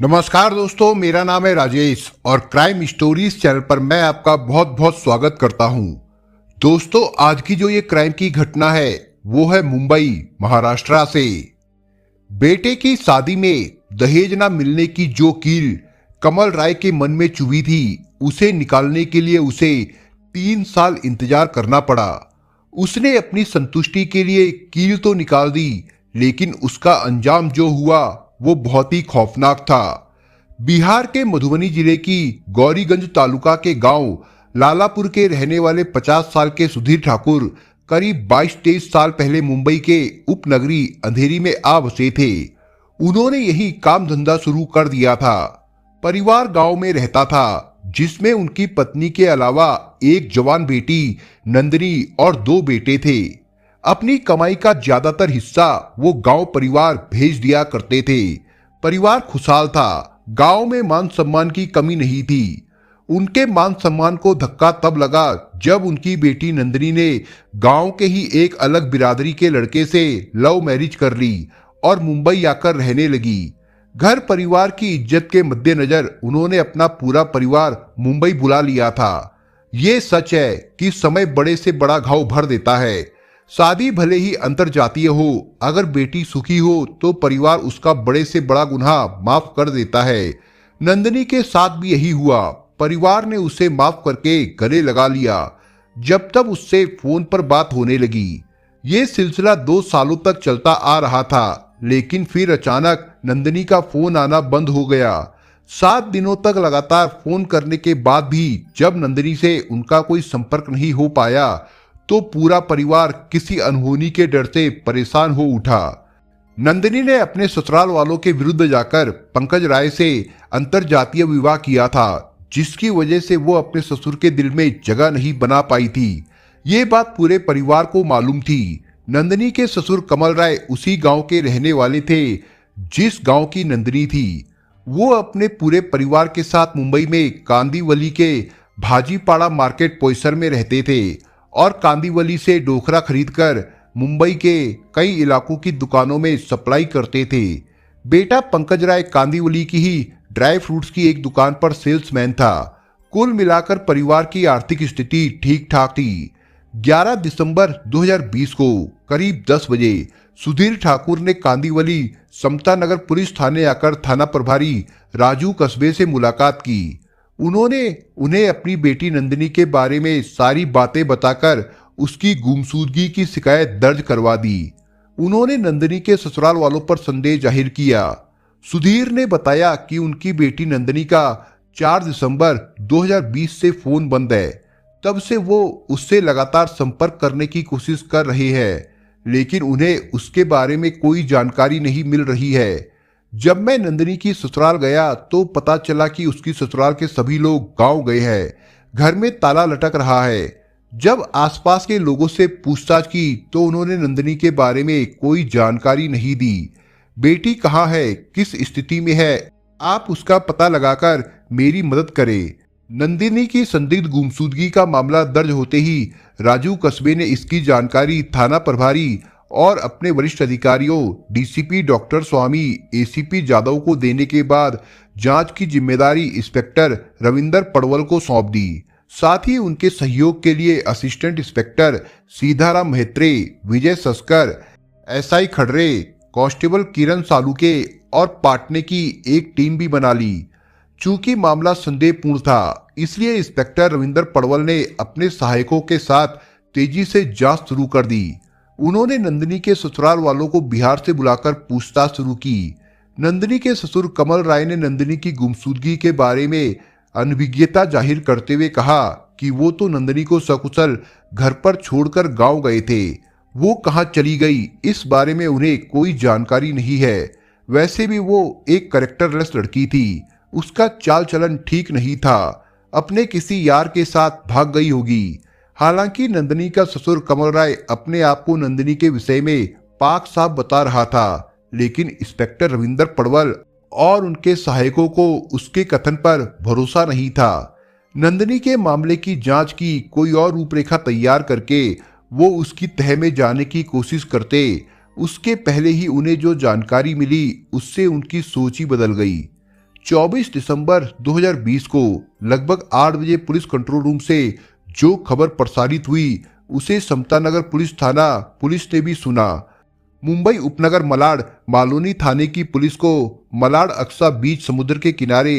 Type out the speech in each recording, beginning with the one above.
नमस्कार दोस्तों, मेरा नाम है राजेश और क्राइम स्टोरीज चैनल पर मैं आपका बहुत बहुत स्वागत करता हूं। दोस्तों, आज की जो ये क्राइम की घटना है वो है मुंबई महाराष्ट्र से। बेटे की शादी में दहेज ना मिलने की जो कील कमल राय के मन में चुभी थी, उसे निकालने के लिए उसे 3 साल इंतजार करना पड़ा। उसने अपनी संतुष्टि के लिए कील तो निकाल दी, लेकिन उसका अंजाम जो हुआ वो बहुत ही खौफनाक था। बिहार के मधुबनी जिले की गौरीगंज तालुका के गांव लालापुर के रहने वाले 50 साल के सुधीर ठाकुर करीब 22-23 साल पहले मुंबई के उपनगरी अंधेरी में आ बसे थे। उन्होंने यही काम धंधा शुरू कर दिया था। परिवार गांव में रहता था, जिसमें उनकी पत्नी के अलावा एक जवान बेटी नंदिनी और 2 बेटे थे। अपनी कमाई का ज्यादातर हिस्सा वो गांव परिवार भेज दिया करते थे। परिवार खुशहाल था, गांव में मान सम्मान की कमी नहीं थी। उनके मान सम्मान को धक्का तब लगा जब उनकी बेटी नंदिनी ने गांव के ही एक अलग बिरादरी के लड़के से लव मैरिज कर ली और मुंबई आकर रहने लगी। घर परिवार की इज्जत के मद्देनजर उन्होंने अपना पूरा परिवार मुंबई बुला लिया था। ये सच है कि समय बड़े से बड़ा घाव भर देता है। शादी भले ही अंतरजातीय हो, अगर बेटी सुखी हो तो परिवार उसका बड़े से बड़ा गुनाह माफ कर देता है। नंदिनी के साथ भी यही हुआ। परिवार ने उसे माफ करके गले लगा लिया। जब तब उससे फोन पर बात होने लगी। ये सिलसिला 2 सालों तक चलता आ रहा था, लेकिन फिर अचानक नंदिनी का फोन आना बंद हो गया। 7 दिनों तक लगातार फोन करने के बाद भी जब नंदिनी से उनका कोई संपर्क नहीं हो पाया तो पूरा परिवार किसी अनहोनी के डर से परेशान हो उठा। नंदिनी ने अपने ससुराल वालों के विरुद्ध जाकर पंकज राय से अंतरजातीय विवाह किया था, जिसकी वजह से वो अपने ससुर के दिल में जगह नहीं बना पाई थी। ये बात पूरे परिवार को मालूम थी। नंदिनी के ससुर कमल राय उसी गांव के रहने वाले थे जिस गांव की नंदिनी थी। वो अपने पूरे परिवार के साथ मुंबई में कांदीवली के भाजीपाड़ा मार्केट परिसर में रहते थे और कांदीवली से डोखरा खरीदकर मुंबई के कई इलाकों की दुकानों में सप्लाई करते थे। बेटा पंकज राय कांदीवली की ही ड्राई फ्रूट्स की एक दुकान पर सेल्समैन था। कुल मिलाकर परिवार की आर्थिक स्थिति ठीक ठाक थी। 11 दिसंबर 2020 को करीब 10 बजे सुधीर ठाकुर ने कांदीवली समता नगर पुलिस थाने आकर थाना प्रभारी राजू कस्बे से मुलाकात की। उन्होंने उन्हें अपनी बेटी नंदिनी के बारे में सारी बातें बताकर उसकी गुमशुदगी की शिकायत दर्ज करवा दी। उन्होंने नंदिनी के ससुराल वालों पर संदेह जाहिर किया। सुधीर ने बताया कि उनकी बेटी नंदिनी का 4 दिसंबर 2020 से फोन बंद है। तब से वो उससे लगातार संपर्क करने की कोशिश कर रहे हैं, लेकिन उन्हें उसके बारे में कोई जानकारी नहीं मिल रही है। जब मैं नंदिनी की ससुराल गया तो पता चला कि उसकी ससुराल के सभी लोग गांव गए हैं। घर में ताला लटक रहा है। जब आसपास के लोगों से पूछताछ की तो उन्होंने नंदिनी के बारे में कोई जानकारी नहीं दी। बेटी कहाँ है, किस स्थिति में है, आप उसका पता लगाकर मेरी मदद करें। नंदिनी की संदिग्ध गुमशुदगी का मामला दर्ज होते ही राजू कस्बे ने इसकी जानकारी थाना प्रभारी और अपने वरिष्ठ अधिकारियों डीसीपी डॉक्टर स्वामी, एसीपी जादव को देने के बाद जांच की जिम्मेदारी इंस्पेक्टर रविंदर पड़वल को सौंप दी। साथ ही उनके सहयोग के लिए असिस्टेंट इंस्पेक्टर सीधाराम मेहत्रे, विजय सस्कर, एसआई खड़रे, कांस्टेबल किरण सालुके और पाटने की एक टीम भी बना ली। चूंकि मामला संदेहपूर्ण था, इसलिए इंस्पेक्टर रविंदर पड़वल ने अपने सहायकों के साथ तेजी से जांच शुरू कर दी। उन्होंने नंदिनी के ससुराल वालों को बिहार से बुलाकर पूछताछ शुरू की। नंदिनी के ससुर कमल राय ने नंदिनी की गुमशुदगी के बारे में अनभिज्ञता जाहिर करते हुए कहा कि वो तो नंदिनी को सकुशल घर पर छोड़कर गांव गए थे। वो कहां चली गई, इस बारे में उन्हें कोई जानकारी नहीं है। वैसे भी वो एक कैरेक्टरलेस लड़की थी। उसका चाल चलन ठीक नहीं था। अपने किसी यार के साथ भाग गई होगी। हालांकि नंदिनी का ससुर कमल राय अपने आप को नंदिनी के विषय में पाक साफ बता रहा था, लेकिन इंस्पेक्टर रविंदर पड़वल और उनके सहायकों को उसके कथन पर भरोसा नहीं था। नंदिनी के मामले की जांच की कोई और रूपरेखा तैयार करके वो उसकी तह में जाने की कोशिश करते। उसके पहले ही उन्हें जो जानकारी मिली उससे उनकी सोच ही बदल गई। 24 दिसंबर 2020 को लगभग 8 बजे पुलिस कंट्रोल रूम से जो खबर प्रसारित हुई उसे समतानगर पुलिस थाना पुलिस ने भी सुना। मुंबई उपनगर मलाड मालोनी थाने की पुलिस को मलाड अक्सा बीच समुद्र के किनारे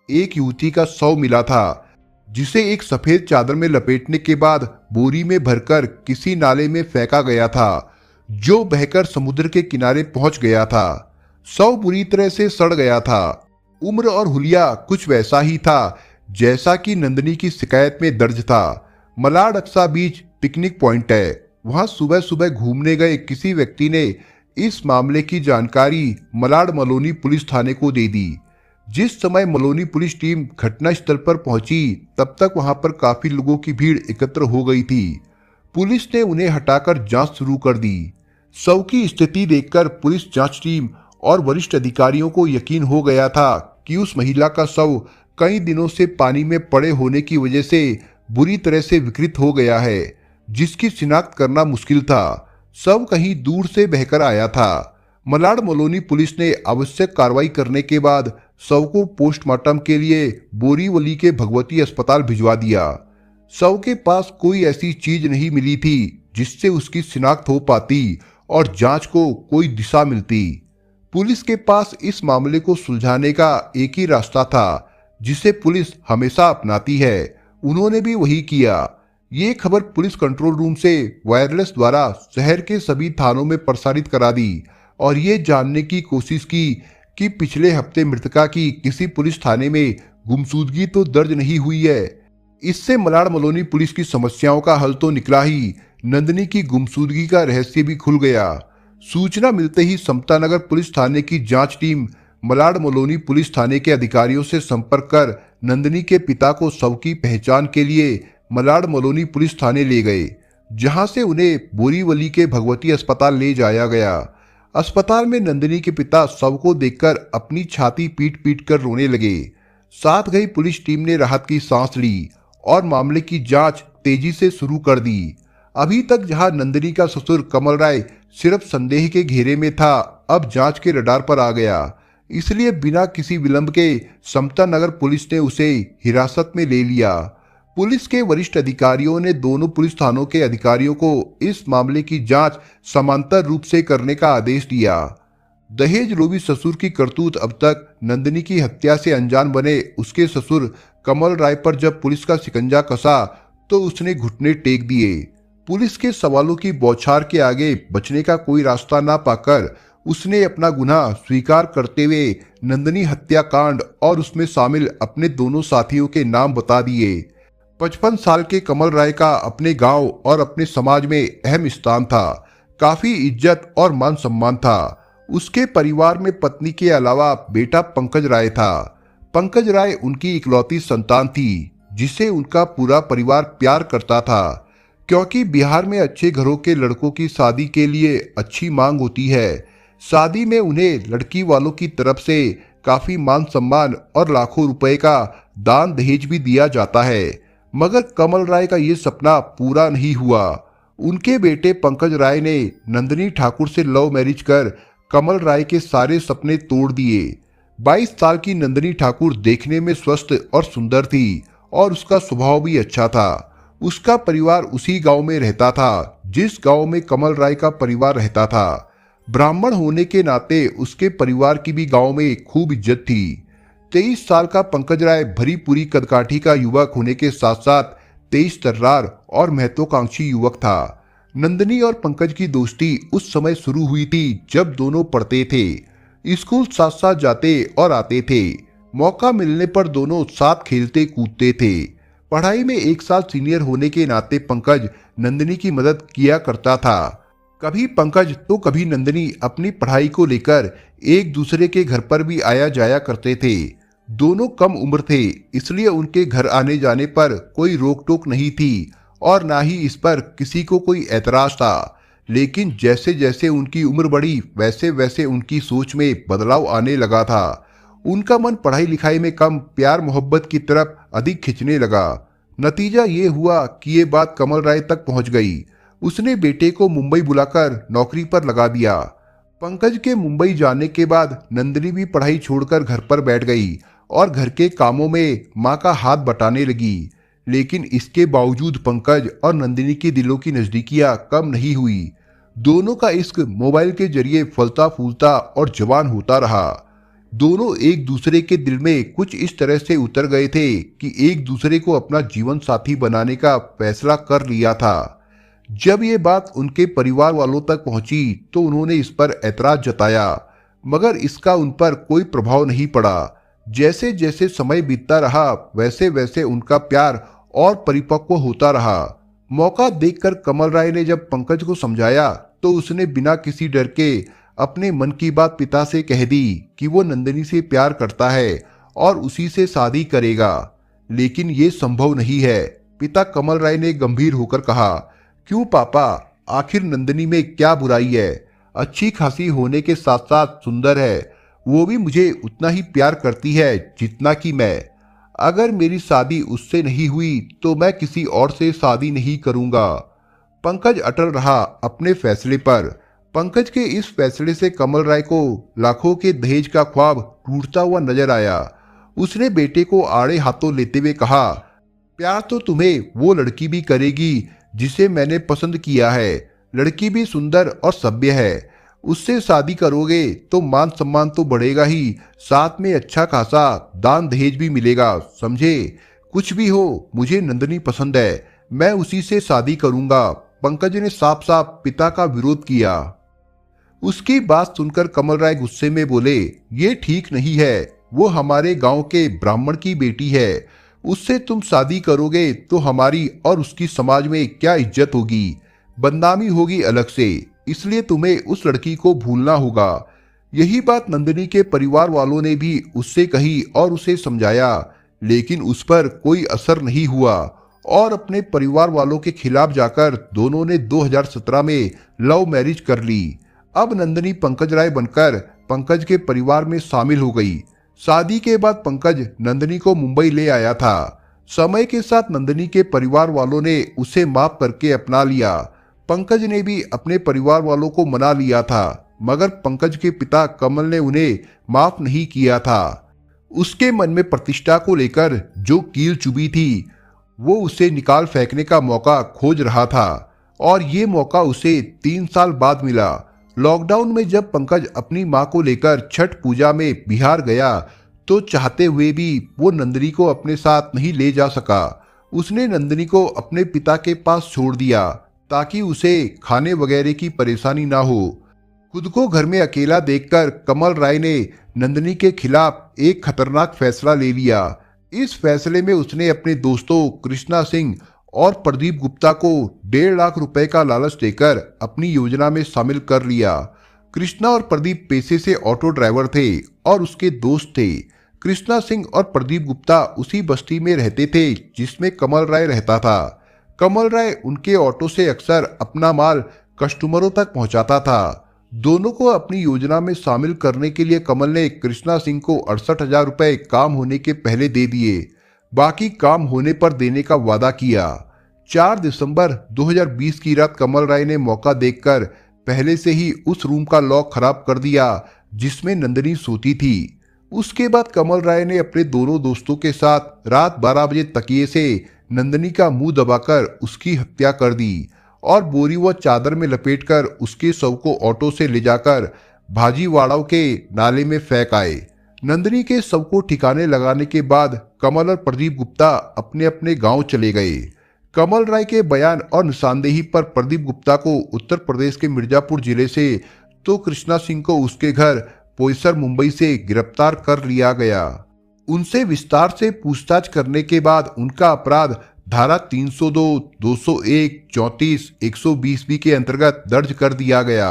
एक युवती का शव मिला था, जिसे एक सफेद चादर में लपेटने के बाद बोरी में भरकर किसी नाले में फेंका गया था, जो बहकर समुद्र के किनारे पहुंच गया था। शव बुरी तरह से सड़ गया था। उम्र और हुलिया कुछ वैसा ही था जैसा कि नंदिनी की शिकायत में दर्ज था। मलाड अक्सा बीच पिकनिक पॉइंट है। वहां सुबह सुबह घूमने गए किसी व्यक्ति ने इस मामले की जानकारी मलाड मलोनी पुलिस थाने को दे दी। जिस समय मलोनी पुलिस टीम घटनास्थल पर पहुंची तब तक वहां पर काफी लोगों की भीड़ एकत्र हो गई थी। पुलिस ने उन्हें हटाकर जांच शुरू कर दी। शव की स्थिति देखकर पुलिस जांच टीम और वरिष्ठ अधिकारियों को यकीन हो गया था कि उस महिला का शव कई दिनों से पानी में पड़े होने की वजह से बुरी तरह से विकृत हो गया है, जिसकी शिनाख्त करना मुश्किल था। शव कहीं दूर से बहकर आया था। मलाड मलोनी पुलिस ने आवश्यक कार्रवाई करने के बाद शव को पोस्टमार्टम के लिए बोरीवली के भगवती अस्पताल भिजवा दिया। शव के पास कोई ऐसी चीज नहीं मिली थी जिससे उसकी शिनाख्त हो पाती और जांच को कोई दिशा मिलती। पुलिस के पास इस मामले को सुलझाने का एक ही रास्ता था जिसे पुलिस हमेशा अपनाती है। उन्होंने भी वही किया। ये खबर पुलिस कंट्रोल रूम से वायरलेस द्वारा शहर के सभी थानों में प्रसारित करा दी और ये जानने की कोशिश की कि पिछले हफ्ते मृतका की किसी पुलिस थाने में गुमशुदगी तो दर्ज नहीं हुई है। इससे मलाड मलोनी पुलिस की समस्याओं का हल तो निकला ही, नंदिनी की गुमशुदगी का रहस्य भी खुल गया। सूचना मिलते ही समतानगर पुलिस थाने की जांच टीम मलाड मलोनी पुलिस थाने के अधिकारियों से संपर्क कर नंदिनी के पिता को शव की पहचान के लिए मलाड मलोनी पुलिस थाने ले गए, जहां से उन्हें बोरीवली के भगवती अस्पताल ले जाया गया। अस्पताल में नंदिनी के पिता शव को देखकर अपनी छाती पीट पीट कर रोने लगे। साथ गई पुलिस टीम ने राहत की सांस ली और मामले की जांच तेजी से शुरू कर दी। अभी तक जहां नंदिनी का ससुर कमल राय सिर्फ संदेह के घेरे में था, अब जांच के रडार पर आ गया। इसलिए बिना किसी विलंब के समतानगर पुलिस ने उसे हिरासत में ले लिया। पुलिस के वरिष्ठ अधिकारियों ने दोनों पुलिस थानों के अधिकारियों को इस मामले की जांच समांतर रूप से करने का आदेश दिया। दहेज लोभी ससुर की करतूत अब तक नंदिनी की हत्या से अनजान बने उसके ससुर कमल राय पर जब पुलिस का शिकंजा कसा तो उसने घुटने टेक दिए। पुलिस के सवालों की बौछार के आगे बचने का कोई रास्ता ना पाकर उसने अपना गुनाह स्वीकार करते हुए नंदिनी हत्याकांड और उसमें शामिल अपने दोनों साथियों के नाम बता दिए। 55 साल के कमल राय का अपने गांव और अपने समाज में अहम स्थान था। काफी इज्जत और मान सम्मान था। उसके परिवार में पत्नी के अलावा बेटा पंकज राय था। पंकज राय उनकी इकलौती संतान थी जिसे उनका पूरा परिवार प्यार करता था, क्योंकि बिहार में अच्छे घरों के लड़कों की शादी के लिए अच्छी मांग होती है। शादी में उन्हें लड़की वालों की तरफ से काफी मान सम्मान और लाखों रुपए का दान दहेज भी दिया जाता है। मगर कमल राय का ये सपना पूरा नहीं हुआ। उनके बेटे पंकज राय ने नंदिनी ठाकुर से लव मैरिज कर कमल राय के सारे सपने तोड़ दिए। 22 साल की नंदिनी ठाकुर देखने में स्वस्थ और सुंदर थी और उसका स्वभाव भी अच्छा था। उसका परिवार उसी गांव में रहता था जिस गांव में कमल राय का परिवार रहता था। ब्राह्मण होने के नाते उसके परिवार की भी गांव में खूब इज्जत थी। 23 साल का पंकज राय भरी पूरी कदकाठी का युवक होने के साथ साथ तेज तर्रार और महत्वाकांक्षी युवक था। नंदिनी और पंकज की दोस्ती उस समय शुरू हुई थी जब दोनों पढ़ते थे। स्कूल साथ साथ जाते और आते थे। मौका मिलने पर दोनों साथ खेलते कूदते थे। पढ़ाई में एक साल सीनियर होने के नाते पंकज नंदिनी की मदद किया करता था। कभी पंकज तो कभी नंदिनी अपनी पढ़ाई को लेकर एक दूसरे के घर पर भी आया जाया करते थे। दोनों कम उम्र थे, इसलिए उनके घर आने जाने पर कोई रोक टोक नहीं थी और ना ही इस पर किसी को कोई ऐतराज था। लेकिन जैसे जैसे उनकी उम्र बढ़ी वैसे वैसे उनकी सोच में बदलाव आने लगा था। उनका मन पढ़ाई लिखाई में कम प्यार मोहब्बत की तरफ अधिक खिंचने लगा। नतीजा ये हुआ कि ये बात कमल राय तक पहुंच गई। उसने बेटे को मुंबई बुलाकर नौकरी पर लगा दिया। पंकज के मुंबई जाने के बाद नंदिनी भी पढ़ाई छोड़कर घर पर बैठ गई और घर के कामों में मां का हाथ बटाने लगी। लेकिन इसके बावजूद पंकज और नंदिनी के दिलों की नजदीकियां कम नहीं हुई। दोनों का इश्क मोबाइल के जरिए फलता फूलता और जवान होता रहा। दोनों एक दूसरे के दिल में कुछ इस तरह से उतर गए थे कि एक दूसरे को अपना जीवन साथी बनाने का फैसला कर लिया था। जब ये बात उनके परिवार वालों तक पहुंची तो उन्होंने इस पर ऐतराज जताया, मगर इसका उन पर कोई प्रभाव नहीं पड़ा। जैसे जैसे समय बीतता रहा वैसे वैसे उनका प्यार और परिपक्व होता रहा। मौका देखकर कमल राय ने जब पंकज को समझाया तो उसने बिना किसी डर के अपने मन की बात पिता से कह दी कि वो नंदिनी से प्यार करता है और उसी से शादी करेगा। लेकिन ये संभव नहीं है। पिता कमल राय ने गंभीर होकर कहा, क्यों पापा, आखिर नंदिनी में क्या बुराई है? अच्छी खासी होने के साथ साथ सुंदर है। वो भी मुझे उतना ही प्यार करती है जितना कि मैं। अगर मेरी शादी उससे नहीं हुई तो मैं किसी और से शादी नहीं करूंगा। पंकज अटल रहा अपने फैसले पर। पंकज के इस फैसले से कमल राय को लाखों के दहेज का ख्वाब टूटता हुआ नजर आया। उसने बेटे को आड़े हाथों लेते हुए कहा, प्यार तो तुम्हें वो लड़की भी करेगी जिसे मैंने पसंद किया है। लड़की भी सुंदर और सभ्य है। उससे शादी करोगे तो मान सम्मान तो बढ़ेगा ही, साथ में अच्छा खासा दान दहेज भी मिलेगा, समझे? कुछ भी हो, मुझे नंदिनी पसंद है, मैं उसी से शादी करूंगा। पंकज ने साफ साफ पिता का विरोध किया। उसकी बात सुनकर कमल राय गुस्से में बोले, ये ठीक नहीं है। वो हमारे गांव के ब्राह्मण की बेटी है। उससे तुम शादी करोगे तो हमारी और उसकी समाज में क्या इज्जत होगी, बदनामी होगी अलग से। इसलिए तुम्हें उस लड़की को भूलना होगा। यही बात नंदिनी के परिवार वालों ने भी उससे कही और उसे समझाया, लेकिन उस पर कोई असर नहीं हुआ और अपने परिवार वालों के खिलाफ जाकर दोनों ने 2017 में लव मैरिज कर ली। अब नंदिनी पंकज राय बनकर पंकज के परिवार में शामिल हो गई। शादी के बाद पंकज नंदिनी को मुंबई ले आया था। समय के साथ नंदिनी के परिवार वालों ने उसे माफ करके अपना लिया। पंकज ने भी अपने परिवार वालों को मना लिया था, मगर पंकज के पिता कमल ने उन्हें माफ नहीं किया था। उसके मन में प्रतिष्ठा को लेकर जो कील चुभी थी वो उसे निकाल फेंकने का मौका खोज रहा था, और ये मौका उसे 3 साल बाद मिला। लॉकडाउन में जब पंकज अपनी मां को लेकर छठ पूजा में बिहार गया तो चाहते हुए भी वो नंदिनी को अपने साथ नहीं ले जा सका। उसने नंदिनी को अपने पिता के पास छोड़ दिया ताकि उसे खाने वगैरह की परेशानी ना हो। खुद को घर में अकेला देखकर कमल राय ने नंदिनी के खिलाफ एक खतरनाक फैसला ले लिया। इस फैसले में उसने अपने दोस्तों कृष्णा सिंह और प्रदीप गुप्ता को 1.5 लाख रुपए का लालच देकर अपनी योजना में शामिल कर लिया। कृष्णा और प्रदीप पेशे से ऑटो ड्राइवर थे और उसके दोस्त थे। कृष्णा सिंह और प्रदीप गुप्ता उसी बस्ती में रहते थे जिसमें कमल राय रहता था। कमल राय उनके ऑटो से अक्सर अपना माल कस्टमरों तक पहुंचाता था। दोनों को अपनी योजना में शामिल करने के लिए कमल ने कृष्णा सिंह को 68,000 रुपए काम होने के पहले दे दिए। बाकी काम होने पर देने का वादा किया। 4 दिसंबर 2020 की रात कमल राय ने मौका देखकर पहले से ही उस रूम का लॉक खराब कर दिया जिसमें नंदिनी सोती थी। उसके बाद कमल राय ने अपने दोनों दोस्तों के साथ रात 12 बजे तकिए से नंदिनी का मुंह दबाकर उसकी हत्या कर दी और बोरी व चादर में लपेटकर उसके शव को ऑटो से ले जाकर भाजीवाड़ाओं के नाले में फेंक आए। नंदिनी के शव को ठिकाने लगाने के बाद कमल और प्रदीप गुप्ता अपने अपने गांव चले गए। कमल राय के बयान और निशानदेही पर प्रदीप गुप्ता को उत्तर प्रदेश के मिर्जापुर जिले से तो कृष्णा सिंह को उसके घर पोईसर मुंबई से गिरफ्तार कर लिया गया। उनसे विस्तार से पूछताछ करने के बाद उनका अपराध धारा 302, 201, 34, 120 के अंतर्गत दर्ज कर दिया गया।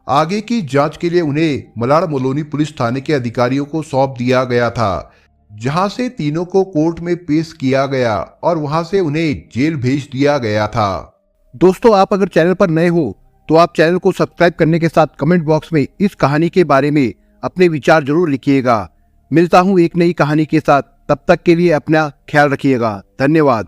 आगे की जांच के लिए उन्हें मलाड़ मोलोनी पुलिस थाने के अधिकारियों को सौंप दिया गया था, जहां से तीनों को कोर्ट में पेश किया गया और वहां से उन्हें जेल भेज दिया गया था। दोस्तों, आप अगर चैनल पर नए हो तो आप चैनल को सब्सक्राइब करने के साथ कमेंट बॉक्स में इस कहानी के बारे में अपने विचार जरूर लिखिएगा। मिलता हूं एक नई कहानी के साथ, तब तक के लिए अपना ख्याल रखिएगा। धन्यवाद।